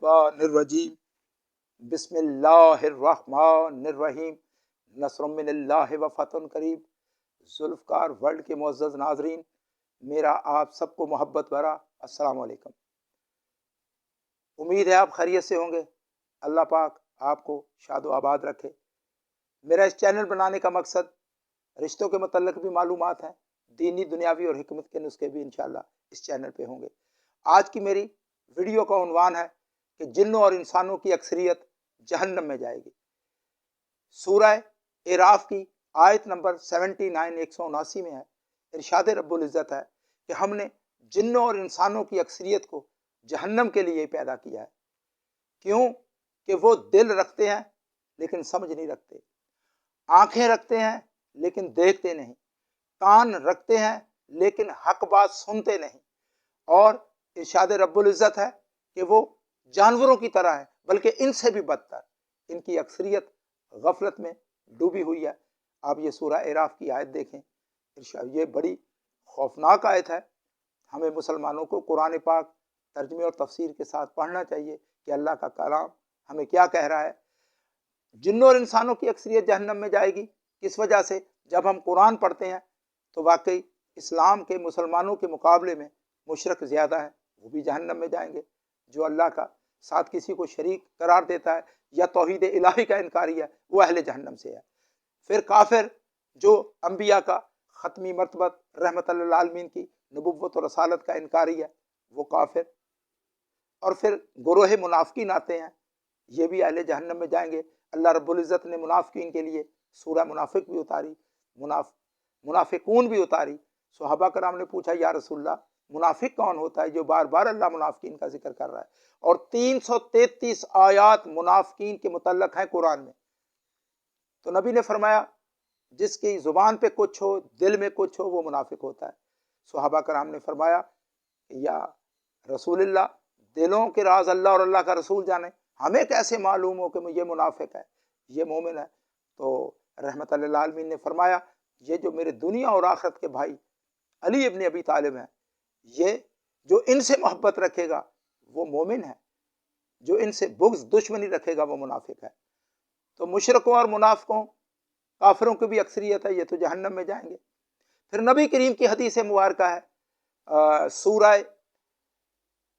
मिनश्शैतानिर्रजीम बिस्मिल्लाहिर्रहमानिर्रहीम नस्रुम मिनल्लाहि व फतहुन करीब। जुल्फ़कार वर्ल्ड के मुअज़्ज़ज़ नाज़रीन, मेरा आप सबको मोहब्बत भरा अस्सलाम वालेकुम। उम्मीद है आप खैरियत से होंगे। अल्लाह पाक आपको शाद व आबाद रखे। मेरा इस चैनल बनाने का मकसद रिश्तों के मतलब भी मालूमात हैं, दीनी दुनियावी और हिकमत के नुस्खे भी इंशाअल्लाह इस चैनल पे होंगे। आज की मेरी वीडियो का उन्वान है कि जिन्नों और इंसानों की अक्सरियत जहन्नम में जाएगी। सूरह एराफ की आयत नंबर 79 179 में है, इरशाद रब्बुल इज़्ज़त है कि हमने जिन्नों और इंसानों की अक्सरियत को जहन्नम के लिए पैदा किया है। क्यों? कि वो दिल रखते हैं लेकिन समझ नहीं रखते, आंखें रखते हैं लेकिन देखते नहीं, कान रखते हैं लेकिन हक बात सुनते नहीं, और इरशाद रब्बुल इज़्ज़त है कि वो जानवरों की तरह है, बल्कि इनसे भी बदतर। इनकी अक्सरियत गफलत में डूबी हुई है। आप ये सूरह एराफ की आयत देखें, ये बड़ी खौफनाक आयत है। हमें मुसलमानों को कुरान पाक तर्जमे और तफसीर के साथ पढ़ना चाहिए कि अल्लाह का कलाम हमें क्या कह रहा है। जिन्नों और इंसानों की अक्सरियत जहन्नम में जाएगी। किस वजह से? जब हम कुरान पढ़ते हैं तो वाकई इस्लाम के मुसलमानों के मुकाबले में मुशरक ज़्यादा है, वो भी जहन्नम में जाएंगे। जो अल्लाह का साथ किसी को शरीक करार देता है या तौहीद इलाही का इनकारी है, वो अहले जहन्नम से है। फिर काफिर जो अंबिया का ख़त्मी मरतबत रहमतुल लिल आलमीन की नबुव्वत और रसालत का इनकारी है, वो काफिर। और फिर गुरोह मुनाफिकीन आते हैं, ये भी अहले जहन्नम में जाएंगे। अल्लाह रब्बुल इज़्ज़त ने मुनाफिकीन के लिए सूरह मुनाफिक भी उतारी, मुनाफिकून भी उतारी। सहाबा कराम ने पूछा, या रसूलल्लाह, मुनाफिक कौन होता है जो बार बार अल्लाह मुनाफिकीन का जिक्र कर रहा है? और 333 आयात मुनाफिकीन के मुतल्लक हैं कुरान में। तो नबी ने फरमाया, जिसकी जुबान पे कुछ हो, दिल में कुछ हो, वो मुनाफिक होता है। सहाबा कराम ने फरमाया, या रसूलल्लाह, दिलों के राज अल्लाह और अल्लाह का रसूल जाने, हमें कैसे मालूम हो कि ये मुनाफिक है, ये मोमिन है? तो रहमतुल लिल आलमीन ने फरमाया, ये जो मेरे दुनिया और आखिरत के भाई अली इब्न अबी तालिब हैं, ये जो इनसे मोहब्बत रखेगा वो मोमिन है, जो इनसे बुग़्ज़ दुश्मनी रखेगा वो मुनाफिक है। तो मुशरिकों और मुनाफिकों काफिरों की भी अक्सरियत है, ये तो जहन्नम में जाएंगे। फिर नबी करीम की हदीस मुबारका है, सूरह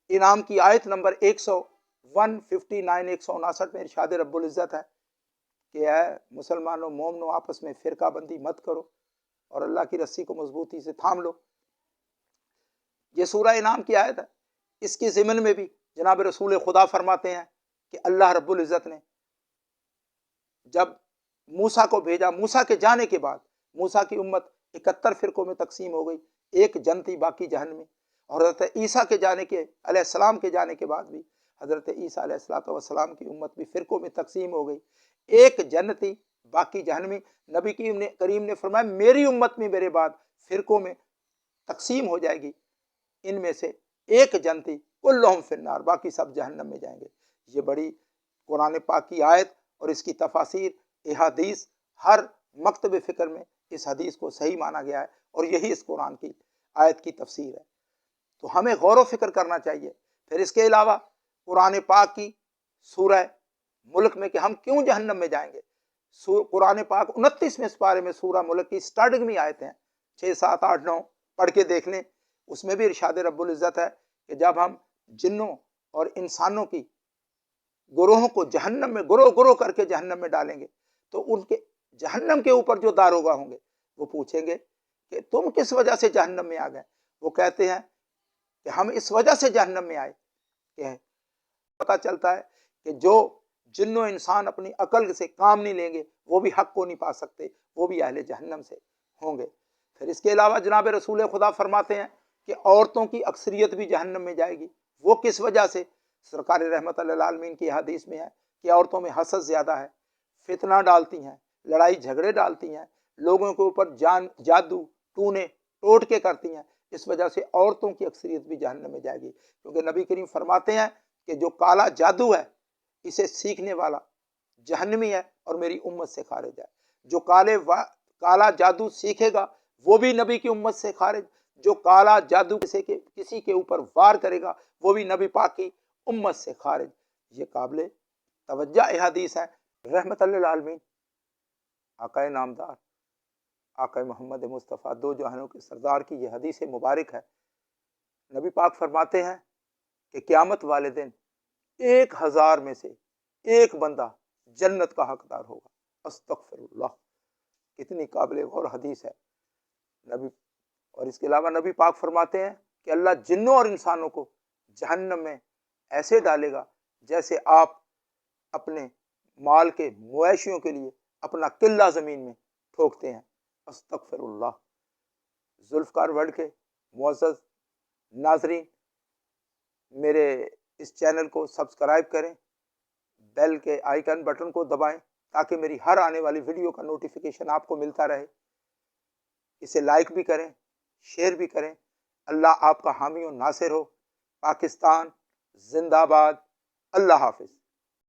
इनाम की आयत नंबर 159 159 में इरशाद रब्बुल इज़्ज़त है कि है मुसलमानों, मोमिनों, आपस में फ़िरका बंदी मत करो और अल्लाह की रस्सी को मजबूती से थाम लो। ये सूरह इनाम की आयत है। इसके ज़िमन में भी जनाब रसूल खुदा फरमाते हैं कि अल्लाह रब्बुल इज़्ज़त ने जब मूसा को भेजा, मूसा के जाने के बाद मूसा की उम्मत 71 फ़िरकों में तकसीम हो गई, एक जन्नती बाकी जहन्नमी। और हज़रत ईसा के जाने के अलैहिस्सलाम के जाने के बाद भी हज़रत ईसा अलैहिस्सलाम की उम्मत भी फ़िरकों में तकसीम हो गई, एक जन्नती बाकी जहन्नमी। नबी करीम ने फरमाया, मेरी उम्मत में मेरे बाद फ़िरकों में तकसीम हो जाएगी, इनमें से एक जन्नती, कुल्लुहुम फिन्नार, बाकी सब जहन्नम में जाएंगे। ये बड़ी कुरान पाक की आयत और इसकी तफासीर, हदीस, हर मकतब फ़िक्र में इस हदीस को सही माना गया है और यही इस कुरान की आयत की तफसीर है। तो हमें गौर व फिक्र करना चाहिए। फिर इसके अलावा कुरान पाक की सूरह मुल्क में कि हम क्यों जहन्नम में जाएंगे, कुरान पाक 29वें पारे में सूरह मुल्क की स्टार्टिंग में आयतें हैं, 6, 7, 8, 9 पढ़ के देख लें। उसमें भी इरशाद रब्बुल इज़्ज़त है कि जब हम जिन्नों और इंसानों की गुरोहों को जहन्नम में गुरोह करके जहन्नम में डालेंगे, तो उनके जहन्नम के ऊपर जो दारोगा होंगे वो पूछेंगे कि तुम किस वजह से जहन्नम में आ गए? वो कहते हैं कि हम इस वजह से जहन्नम में आए कि पता चलता है कि जो जिन्नों इंसान अपनी अकल से काम नहीं लेंगे वो भी हक को नहीं पा सकते, वो भी अहले जहन्नम से होंगे। फिर इसके अलावा जनाब रसूल खुदा फरमाते हैं कि औरतों की अक्सरियत भी जहन्नम में जाएगी। वो किस वजह से? सरकार रहमतुल लिल आलमीन की हदीस में है कि औरतों में हसद ज़्यादा है, फितना डालती हैं, लड़ाई झगड़े डालती हैं, लोगों के ऊपर जादू टूने टोट के करती हैं। इस वजह से औरतों की अक्सरियत भी जहन्नम में जाएगी, क्योंकि नबी करीम फरमाते हैं कि जो काला जादू है इसे सीखने वाला जहन्नमी है और मेरी उम्मत से खारिज है। जो काला जादू सीखेगा वो भी नबी की उम्मत से खारिज, जो काला जादू किसी के ऊपर वार करेगा वो भी नबी पाक की उम्मत से खारिज। یہ قابل توجہ احادیث ہے رحمت للعالمین آقائے نامدار آقائے محمد مصطفیٰ دو جہانوں کے سردار کی یہ حدیث مبارک ہے۔ نبی پاک فرماتے ہیں کہ قیامت والے دن 1000 میں سے ایک بندہ جنت کا حقدار ہوگا۔ استغفر اللہ، کتنی قابل غور حدیث ہے نبی۔ اور اس کے علاوہ نبی پاک فرماتے ہیں کہ اللہ جنوں اور انسانوں کو جہنم میں ایسے ڈالے گا جیسے آپ اپنے مال کے مویشیوں کے لیے اپنا قلعہ زمین میں ٹھوکتے ہیں۔ استغفر اللہ۔ ذوالفقار ورلڈ کے معزز ناظرین، میرے اس چینل کو سبسکرائب کریں، بیل کے آئیکن بٹن کو دبائیں تاکہ میری ہر آنے والی ویڈیو کا نوٹیفیکیشن آپ کو ملتا رہے۔ اسے لائک بھی کریں، شیئر بھی کریں۔ اللہ آپ کا حامی و ناصر ہو۔ پاکستان زندہ باد۔ اللہ حافظ۔